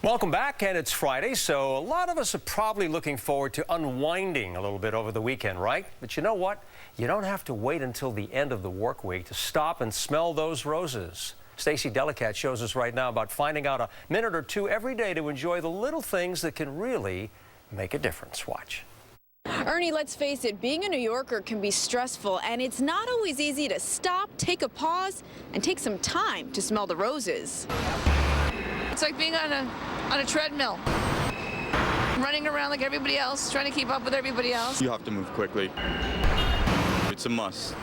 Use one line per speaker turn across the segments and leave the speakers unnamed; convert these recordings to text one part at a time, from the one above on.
Welcome back, and it's Friday, so a lot of us are probably looking forward to unwinding a little bit over the weekend, right? But you know what? You don't have to wait until the end of the work week to stop and smell those roses. Stacey Delicat shows us right now about finding out a minute or two every day to enjoy the little things that can really make a difference. Watch.
Ernie, let's face it, being a New Yorker can be stressful, and it's not always easy to stop, take a pause, and take some time to smell the roses.
It's like being on a treadmill, running around like everybody else, trying to keep up with everybody else.
You have to move quickly. It's a must.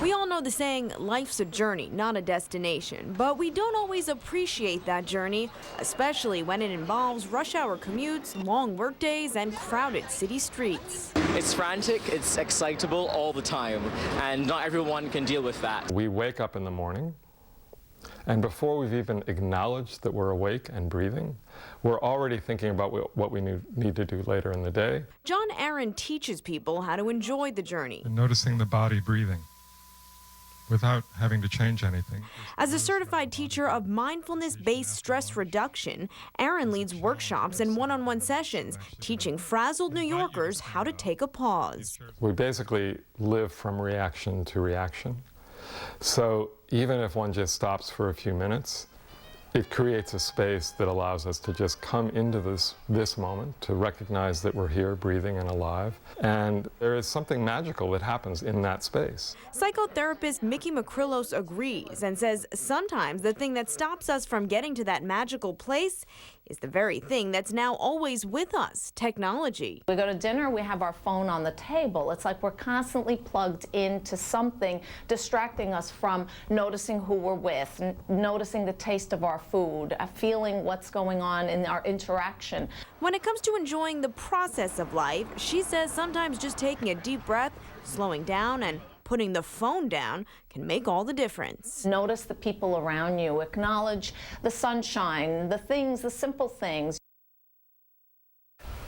We all know the saying, life's a journey, not a destination, but we don't always appreciate that journey, especially when it involves rush hour commutes, long workdays, and crowded city streets.
It's frantic, it's excitable all the time, and not everyone can deal with that.
We wake up in the morning, and before we've even acknowledged that we're awake and breathing, we're already thinking about what we need to do later in the day.
John Aaron teaches people how to enjoy the journey.
And noticing the body breathing without having to change anything.
As a certified teacher of mindfulness-based stress reduction, Aaron leads workshops and one-on-one sessions, teaching frazzled New Yorkers how to take a pause.
We basically live from reaction to reaction. So even if one just stops for a few minutes, it creates a space that allows us to just come into this moment, to recognize that we're here, breathing and alive. And there is something magical that happens in that space.
Psychotherapist Miki agrees and says sometimes the thing that stops us from getting to that magical place is the very thing that's now always with us, technology.
We go to dinner, we have our phone on the table. It's like we're constantly plugged into something, distracting us from noticing who we're with, noticing the taste of our food, feeling what's going on in our interaction.
When it comes to enjoying the process of life, she says sometimes just taking a deep breath, slowing down, and putting the phone down can make all the difference.
Notice the people around you, acknowledge the sunshine, the things, the simple things.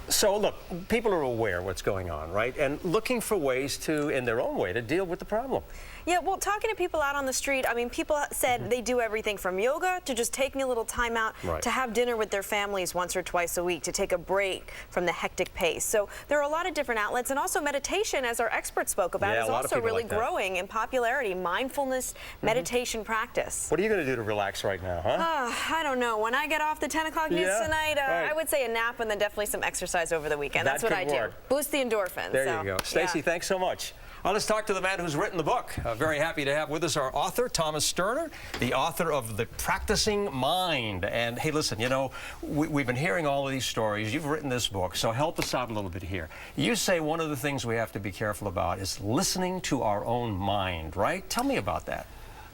So look, people are aware what's going on, right? And looking for ways to, in their own way, to deal with the problem.
Yeah, well, talking to people out on the street, I mean, people said they do everything from yoga to just taking a little time out to have dinner with their families once or twice a week, to take a break from the hectic pace. So there are a lot of different outlets, and also meditation, as our expert spoke about, is also really growing in popularity. Mindfulness, meditation practice.
What are you going to do to relax right now, huh?
I don't know. When I get off the 10 o'clock news tonight, I would say a nap and then definitely some exercise over the weekend. That's what I do. Boost the endorphins.
There you go. Stacey, thanks so much. Let's talk to the man who's written the book. Very happy to have with us our author, Thomas Sterner, the author of The Practicing Mind. And hey, listen, you know, we've been hearing all of these stories. You've written this book, so help us out a little bit here. You say one of the things we have to be careful about is listening to our own mind, right? Tell me about that.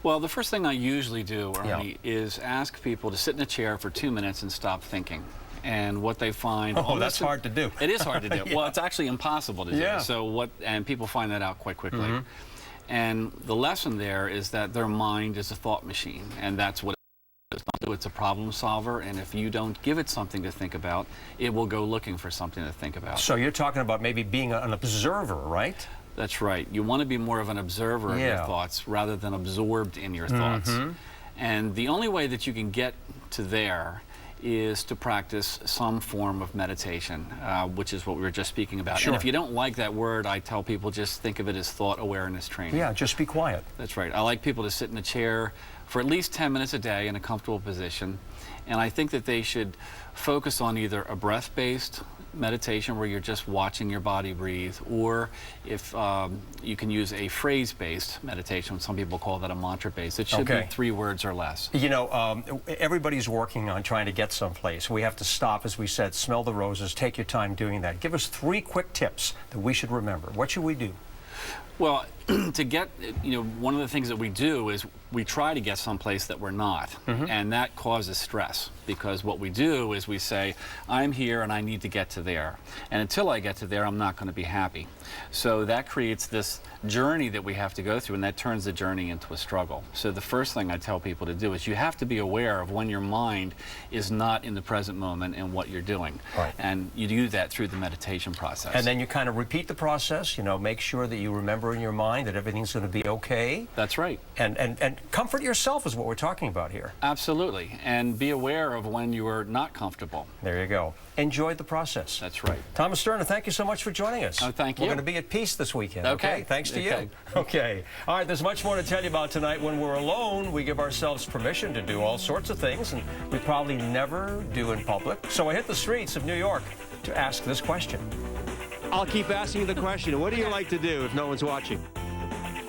Well, the first thing I usually do, Ernie, is ask people to sit in a chair for 2 minutes and stop thinking. And what they find...
Oh, that's hard to do.
It is hard to do. Well, it's actually impossible to do. So and people find that out quite quickly. And the lesson there is that their mind is a thought machine, and that's what it's a problem solver, and if you don't give it something to think about, it will go looking for something to think about.
So you're talking about maybe being an observer, right?
That's right. You want to be more of an observer of your thoughts rather than absorbed in your thoughts. And the only way that you can get to there is to practice some form of meditation, which is what we were just speaking about. And if you don't like that word, I tell people just think of it as thought awareness training.
Yeah, just be quiet.
That's right. I like people to sit in a chair for at least 10 minutes a day in a comfortable position. And I think that they should focus on either a breath-based meditation where you're just watching your body breathe, or if you can use a phrase-based meditation. Some people call that a mantra-based. It should be 3 words or less.
You know, everybody's working on trying to get someplace. We have to stop, as we said, smell the roses, take your time doing that. Give us 3 quick tips that we should remember. What should we do?
Well, to get, you know, one of the things that we do is we try to get someplace that we're not, and that causes stress, because what we do is we say, I'm here and I need to get to there, and until I get to there, I'm not going to be happy. So that creates this journey that we have to go through, and that turns the journey into a struggle. So the first thing I tell people to do is you have to be aware of when your mind is not in the present moment and what you're doing, and you do that through the meditation process.
And then you kind of repeat the process, you know, make sure that you remember number in your mind that everything's going to be okay.
That's right.
And comfort yourself is what we're talking about here.
Absolutely. And be aware of when you are not comfortable.
There you go. Enjoy the process.
That's right.
Thomas Sterner, thank you so much for joining us.
Oh, thank you.
We're going to be at peace this weekend.
Okay.
Thanks to you. Okay. All right, there's much more to tell you about tonight. When we're alone, we give ourselves permission to do all sorts of things, and we probably never do in public. So I hit the streets of New York to ask this question.
I'll keep asking you the question. What do you like to do if no one's watching?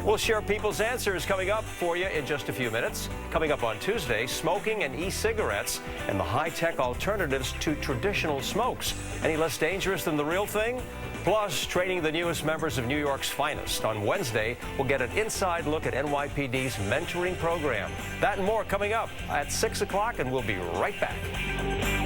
We'll share people's answers coming up for you in just a few minutes. Coming up on Tuesday, smoking and e-cigarettes and the high-tech alternatives to traditional smokes. Any less dangerous than the real thing? Plus, training the newest members of New York's finest. On Wednesday, we'll get an inside look at NYPD's mentoring program. That and more coming up at 6 o'clock, and we'll be right back.